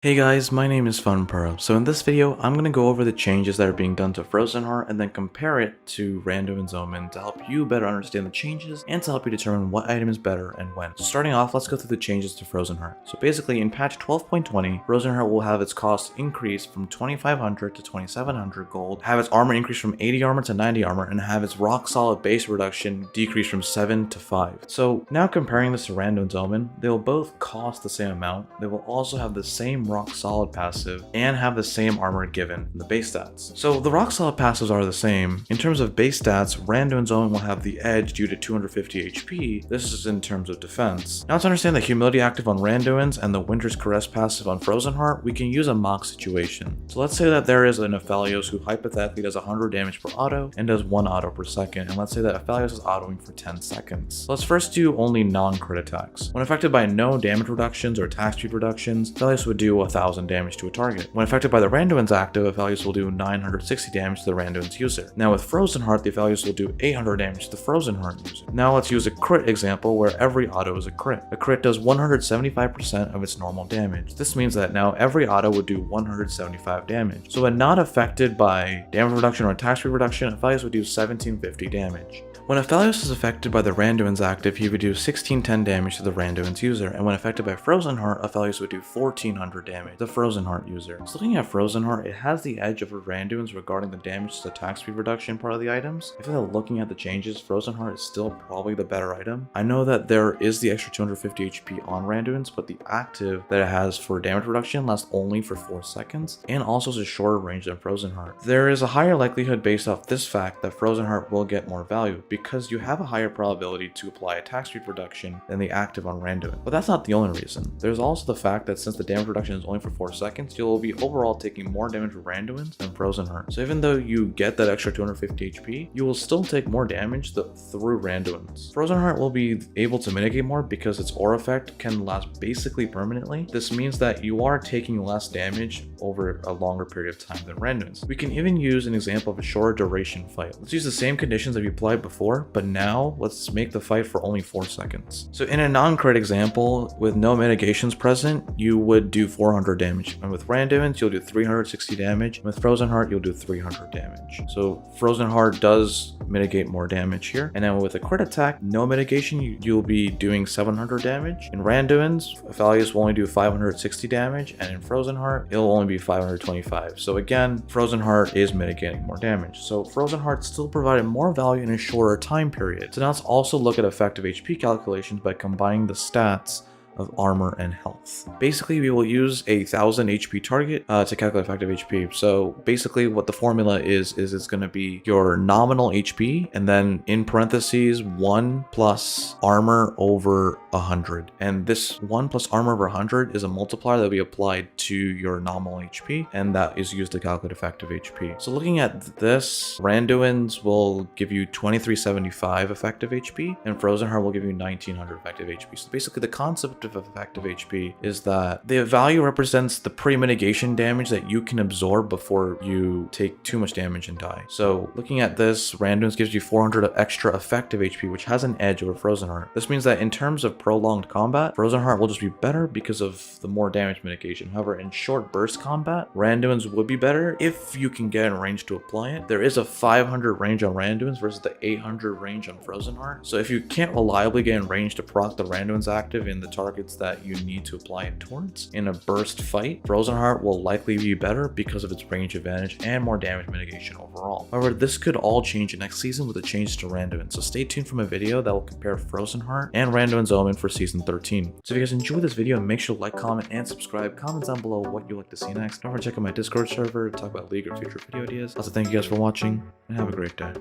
Hey guys, my name is FunPro. So in this video, I'm going to go over the changes that are being done to Frozen Heart and then compare it to Randuin's Omen to help you better understand the changes and to help you determine what item is better and when. So starting off, let's go through the changes to Frozen Heart. So basically in patch 12.20, Frozen Heart will have its cost increase from 2500 to 2700 gold, have its armor increase from 80 armor to 90 armor, and have its rock solid base reduction decrease from 7 to 5. So now comparing this to Randuin's Omen, they will both cost the same amount. They will also have the same rock solid passive and have the same armor given in the base stats. So the rock solid passives are the same. In terms of base stats, Randuin's Omen will have the edge due to 250 HP. This is in terms of defense. Now to understand the humility active on Randuin's and the Winter's Caress passive on Frozen Heart, we can use a mock situation. So let's say that there is an Aphelios who hypothetically does 100 damage per auto and does 1 auto per second, and let's say that Aphelios is autoing for 10 seconds. So let's first do only non-crit attacks. When affected by no damage reductions or attack speed reductions, Aphelios would do 1000 damage to a target. When affected by the Randuin's active, Aphelios will do 960 damage to the Randuin's user. Now with Frozen Heart, the Aphelios will do 800 damage to the Frozen Heart user. Now let's use a crit example where every auto is a crit. A crit does 175% of its normal damage. This means that now every auto would do 175 damage. So when not affected by damage reduction or attack speed reduction, Aphelios would do 1750 damage. When Aphelios is affected by the Randuin's active, he would do 1610 damage to the Randuin's user, and when affected by Frozen Heart, Aphelios would do 1400 damage to the Frozen Heart user. So looking at Frozen Heart, it has the edge over Randuin's regarding the damage to attack speed reduction part of the items. I feel that looking at the changes, Frozen Heart is still probably the better item. I know that there is the extra 250 HP on Randuin's, but the active that it has for damage reduction lasts only for 4 seconds, and also is a shorter range than Frozen Heart. There is a higher likelihood based off this fact that Frozen Heart will get more value, because you have a higher probability to apply attack speed reduction than the active on Randuin. But that's not the only reason. There's also the fact that since the damage reduction is only for 4 seconds, you'll be overall taking more damage with Randuin than Frozen Heart. So even though you get that extra 250 HP, you will still take more damage through Randuin's. Frozen Heart will be able to mitigate more because its aura effect can last basically permanently. This means that you are taking less damage over a longer period of time than Randuin's. We can even use an example of a shorter duration fight. Let's use the same conditions that we applied before, but now let's make the fight for only 4 seconds. So in a non-crit example, with no mitigations present, you would do 400 damage. And with Randuin's, you'll do 360 damage. With Frozen Heart, you'll do 300 damage. So Frozen Heart does mitigate more damage here. And then with a crit attack, no mitigation, you'll be doing 700 damage. In Randuin's, Aphelios will only do 560 damage, and in Frozen Heart, it'll only be 525. So again, Frozen Heart is mitigating more damage. So Frozen Heart still provided more value in a shorter time period. So now let's also look at effective HP calculations by combining the stats of armor and health. Basically, we will use a 1000 HP target to calculate effective HP. So basically what the formula is it's going to be your nominal HP and then in parentheses 1 plus armor over 100. And this 1 plus armor over 100 is a multiplier that will be applied to your nominal HP, and that is used to calculate effective HP. So looking at this, Randuin's will give you 2375 effective HP, and Frozen Heart will give you 1900 effective HP. So basically the concept of effective HP is that the value represents the pre-mitigation damage that you can absorb before you take too much damage and die. So looking at this, Randuin's gives you 400 extra effective HP, which has an edge over Frozen Heart. This means that in terms of prolonged combat, Frozen Heart will just be better because of the more damage mitigation. However, in short burst combat, Randuin's would be better if you can get in range to apply it. There is a 500 range on Randuin's versus the 800 range on Frozen Heart. So if you can't reliably get in range to proc the Randuin's active in the targets that you need to apply it towards in a burst fight, Frozen Heart will likely be better because of its range advantage and more damage mitigation overall. However, this could all change next season with the changes to Randuin, so stay tuned for my video that will compare Frozen Heart and Randuin's Omen for season 13. So if you guys enjoyed this video, make sure to like, comment, and subscribe. Comment down below what you'd like to see next. Don't forget to check out my Discord server to talk about League or future video ideas. Also, thank you guys for watching, and have a great day.